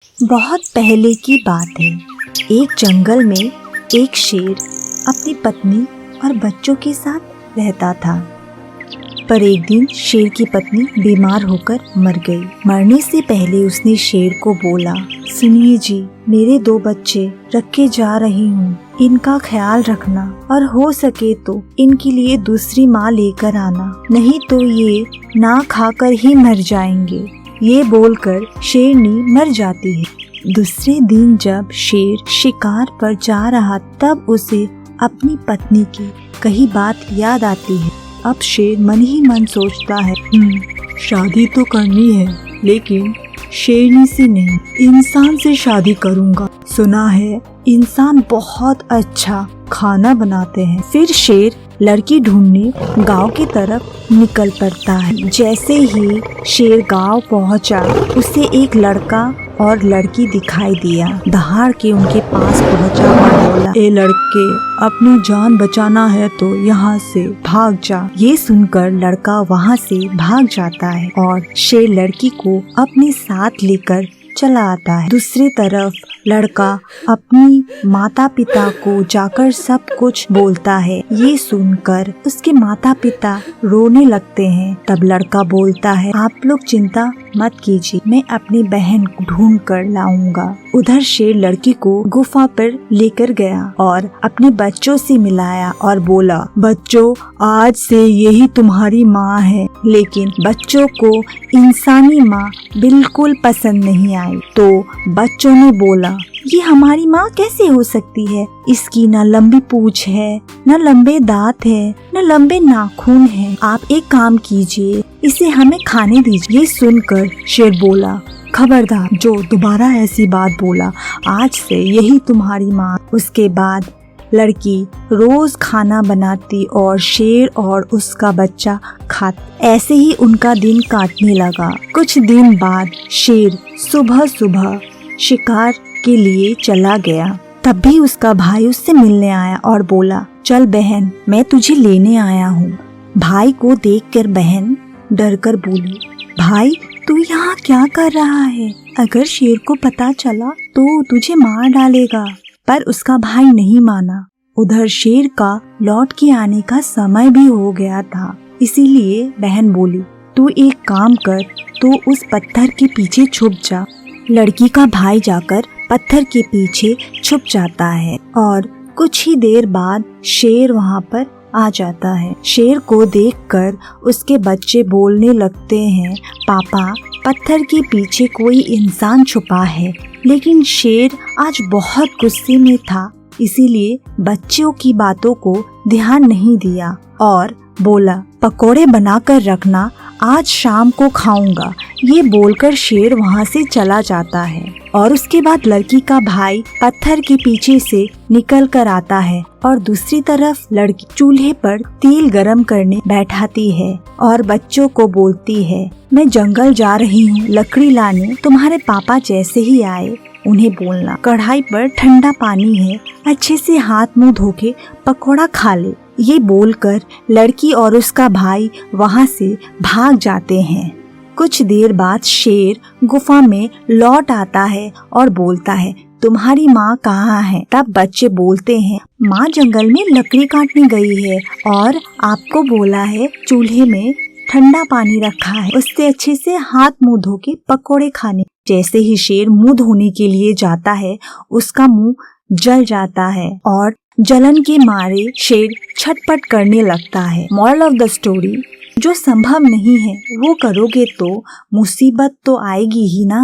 बहुत पहले की बात है। एक जंगल में एक शेर अपनी पत्नी और बच्चों के साथ रहता था। पर एक दिन शेर की पत्नी बीमार होकर मर गई। मरने से पहले उसने शेर को बोला, सुनिए जी, मेरे 2 बच्चे रखे जा रही हूँ, इनका ख्याल रखना और हो सके तो इनके लिए दूसरी माँ लेकर आना, नहीं तो ये ना खाकर ही मर जाएंगे। ये बोलकर शेरनी मर जाती है। दूसरे दिन जब शेर शिकार पर जा रहा तब उसे अपनी पत्नी की कही बात याद आती है। अब शेर मन ही मन सोचता है, शादी तो करनी है लेकिन शेरनी से नहीं, इंसान से शादी करूँगा। सुना है इंसान बहुत अच्छा खाना बनाते हैं। फिर शेर लड़की ढूंढने गांव की तरफ निकल पड़ता है। जैसे ही शेर गांव पहुंचा, उसे एक लड़का और लड़की दिखाई दिया। दहाड़ के उनके पास पहुंचा और बोला, ए लड़के, अपनी जान बचाना है तो यहाँ से भाग जा। ये सुनकर लड़का वहाँ से भाग जाता है और शेर लड़की को अपने साथ लेकर चला आता है। दूसरी तरफ लड़का अपनी माता पिता को जाकर सब कुछ बोलता है। ये सुनकर उसके माता पिता रोने लगते हैं। तब लड़का बोलता है, आप लोग चिंता मत कीजिए, मैं अपनी बहन को ढूंढ कर लाऊंगा। उधर शेर लड़की को गुफा पर लेकर गया और अपने बच्चों से मिलाया और बोला, बच्चों, आज से यही तुम्हारी माँ है। लेकिन बच्चों को इंसानी माँ बिल्कुल पसंद नहीं आई। तो बच्चों ने बोला, ये हमारी माँ कैसे हो सकती है? इसकी न लंबी पूंछ है, न लंबे दांत है, न लंबे नाखून है। आप एक काम कीजिए, इसे हमें खाने दीजिए। ये सुनकर शेर बोला, खबरदार, जो दोबारा ऐसी बात बोला, आज से यही तुम्हारी माँ। उसके बाद लड़की रोज खाना बनाती और शेर और उसका बच्चा खाता। ऐसे ही उनका दिन काटने लगा। कुछ दिन बाद शेर सुबह सुबह शिकार के लिए चला गया। तब भी उसका भाई उससे मिलने आया और बोला, चल बहन, मैं तुझे लेने आया हूँ। भाई को देखकर बहन डर कर बोली, भाई, तू यहाँ क्या कर रहा है? अगर शेर को पता चला तो तुझे मार डालेगा। पर उसका भाई नहीं माना। उधर शेर का लौट के आने का समय भी हो गया था। इसीलिए बहन बोली, तू एक काम कर, तू उस पत्थर के पीछे छुप जा। लड़की का भाई जाकर पत्थर के पीछे छुप जाता है और कुछ ही देर बाद शेर वहाँ पर आ जाता है। शेर को देखकर उसके बच्चे बोलने लगते हैं, पापा, पत्थर के पीछे कोई इंसान छुपा है। लेकिन शेर आज बहुत गुस्से में था, इसीलिए बच्चों की बातों को ध्यान नहीं दिया और बोला, पकोड़े बनाकर रखना, आज शाम को खाऊंगा। ये बोलकर शेर वहाँ से चला जाता है और उसके बाद लड़की का भाई पत्थर के पीछे से निकल कर आता है और दूसरी तरफ लड़की चूल्हे पर तेल गरम करने बैठाती है और बच्चों को बोलती है, मैं जंगल जा रही हूँ लकड़ी लाने, तुम्हारे पापा जैसे ही आए उन्हें बोलना, कढ़ाई पर ठंडा पानी है, अच्छे से हाथ मुंह धोके पकोड़ा खा ले। ये बोलकर लड़की और उसका भाई वहाँ से भाग जाते हैं। कुछ देर बाद शेर गुफा में लौट आता है और बोलता है, तुम्हारी माँ कहाँ है? तब बच्चे बोलते हैं, माँ जंगल में लकड़ी काटने गई है और आपको बोला है चूल्हे में ठंडा पानी रखा है, उससे अच्छे से हाथ मुंह धो के पकौड़े खाने। जैसे ही शेर मुंह धोने के लिए जाता है, उसका मुंह जल जाता है और जलन के मारे शेर छटपट करने लगता है। मॉरल ऑफ द स्टोरी, जो संभव नहीं है वो करोगे तो मुसीबत तो आएगी ही ना।